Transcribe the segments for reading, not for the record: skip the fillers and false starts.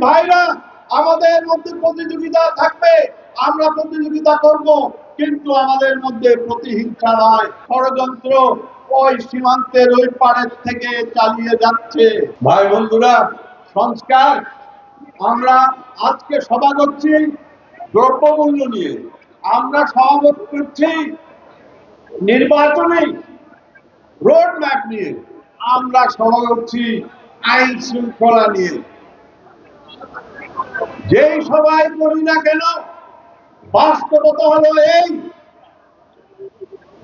ভাইরা আমাদের মধ্যে প্রতিযোগিতা থাকবে, আমরা প্রতিযোগিতা করব, কিন্তু আমাদের মধ্যে প্রতিহিংসা নয়। ষড়যন্ত্র ওই সীমান্তের ওই পাড়ের থেকে চালিয়ে যাচ্ছে। ভাই বন্ধুরা, সংস্কার আমরা আজকে সভা করছি দ্রব্যমূল্য নিয়ে, আমরা সভা করছি নির্বাচনী রোড ম্যাপ নিয়ে, আমরা সভা করছি আইন শৃঙ্খলা নিয়ে। যেই সবাই করি না কেন, বাস্তবতা হলো এই,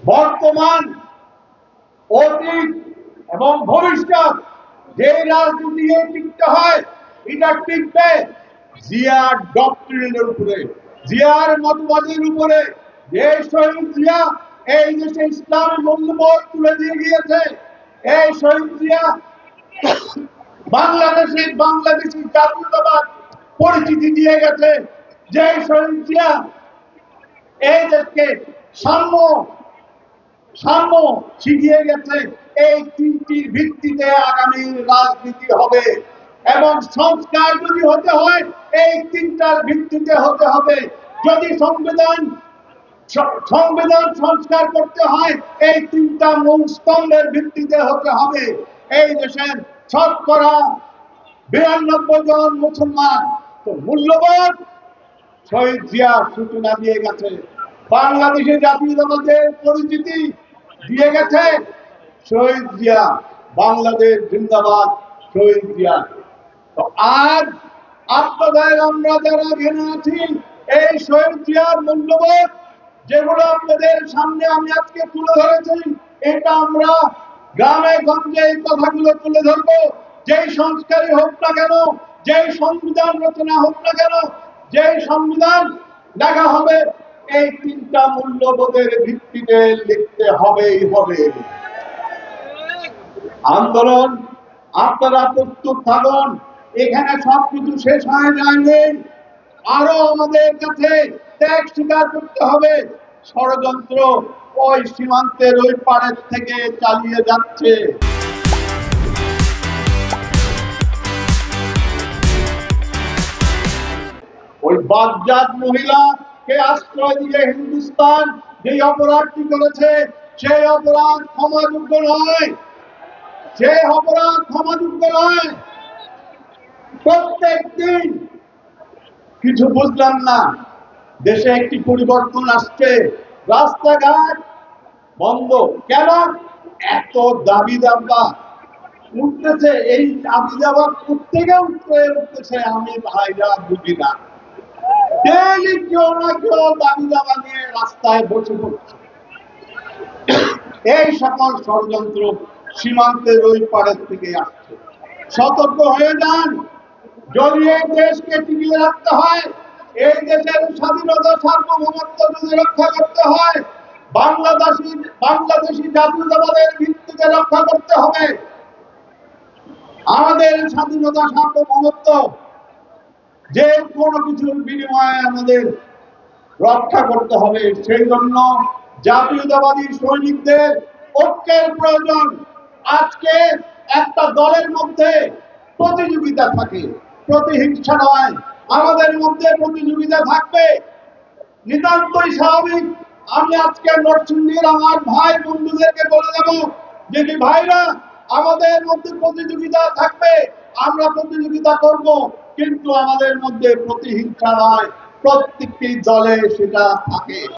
বর্তমান, অতীত এবং ভবিষ্যৎ যে রাজনীতি টিকতে হয়, এটা টিকবে জিয়ার ডক্ট্রিনের উপরে, জিয়ার মতবাদের উপরে। যে শহীদ জিয়া এই দেশে ইসলামী মূল্যবোধ তুলে দিয়ে গিয়েছে, এই শহীদ জিয়া বাংলাদেশি জাতীয়তাবাদ পরিচিতি দিয়ে গেছে, যে শহীদ জিয়া এই দেশকে সাম্য শিখিয়ে গেছে। এই তিনটির ভিত্তিতে আগামী রাজনীতি হবে, এবং সংস্কার যদি হতে হয় এই তিনটার ভিত্তিতে হতে হবে। যদি সংবিধান সংস্কার করতে হয় এই তিনটা মূল স্তম্ভের ভিত্তিতে হতে হবে। এই দেশের শতকরা 92 জন মুসলমান তো মূল্যবোধ শহীদ জিয়া সূচনা দিয়ে গেছে, বাংলাদেশে জাতীয়তাবাদের পরিচিতি দিয়ে গেছে শহীদ জিয়া। বাংলাদেশ জিন্দাবাদ, শহীদ জিয়া। তো আজ আপনাদের আমরা যারা ঘেনে আছি, এই শহীদ জিয়ার মূল্যবোধ যেগুলো আপনাদের সামনে আমি আজকে তুলে ধরেছি, এটা আমরা গ্রামে গঞ্জে এই কথাগুলো তুলে ধরবো। যেই সংস্কারই হোক না কেন, যেই সংবিধান রচনা হোক না কেন, যেই সংবিধান লেখা হবে, এই তিনটা মূল্যবোধের ভিত্তিতে লিখতে হবেই হবে। আন্দোলন আপনারা প্রস্তুত থাকুন, এখানে সবকিছু শেষ হয়ে যায়নি, আরো আমাদের কাছে ত্যাগ স্বীকার করতে হবে। ষড়যন্ত্র ওই সীমান্তের ওই পাড়ের থেকে চালিয়ে যাচ্ছে। ওই বাদজাত মহিলাকে আশ্রয় দিয়ে হিন্দুস্তান যে অপরাধটি করেছে, সেই অপরাধ ক্ষমাযোগ্য নয়, সেই অপরাধ ক্ষমাযোগ্য নয়। প্রত্যেক দিন কিছু বুঝলাম না, দেশে একটি পরিবর্তন আসছে, রাস্তাঘাট বন্ধ কেন? এত দাবি দাবা উঠতেছে, এই দাবি দাবা প্রত্যেকে উঠতেছে, আমি ভাইরা বুঝি না। ডেইলি কেউ না কেউ দাবি দাবা নিয়ে রাস্তায় বসে পড়ছে। এই সকল ষড়যন্ত্র সীমান্তের ওই পাড়ের থেকে আসছে। সতর্ক হয়ে যান। যদি এই দেশকে টিকিয়ে রাখতে হয়, এই দেশের স্বাধীনতা সার্বভৌমত্ব যদি রক্ষা করতে হয়, বাংলাদেশি জাতীয়তাবাদের ভিত্তিতে রক্ষা করতে হবে। আমাদের স্বাধীনতা সার্বভৌমত্ব যে কোনো কিছুর বিনিময়ে আমাদের রক্ষা করতে হবে। সেই জন্য জাতীয়তাবাদী সৈনিকদের ঐক্যের প্রয়োজন। আজকে একটা দলের মধ্যে প্রতিযোগিতা থাকে, প্রতিহিংসা নয়, আমাদের মধ্যে প্রতিযোগিতা থাকবে, নিতান্তই স্বাভাবিক। আমি আজকে নরসিংদীর আমার ভাই বন্ধুদেরকে বলে দেব যে ভাইরা আমাদের মধ্যে প্রতিযোগিতা থাকবে, আমরা প্রতিযোগিতা করব, কিন্তু আমাদের মধ্যে প্রতিহিংসা নয়। প্রত্যেকটি দলে সেটা থাকে।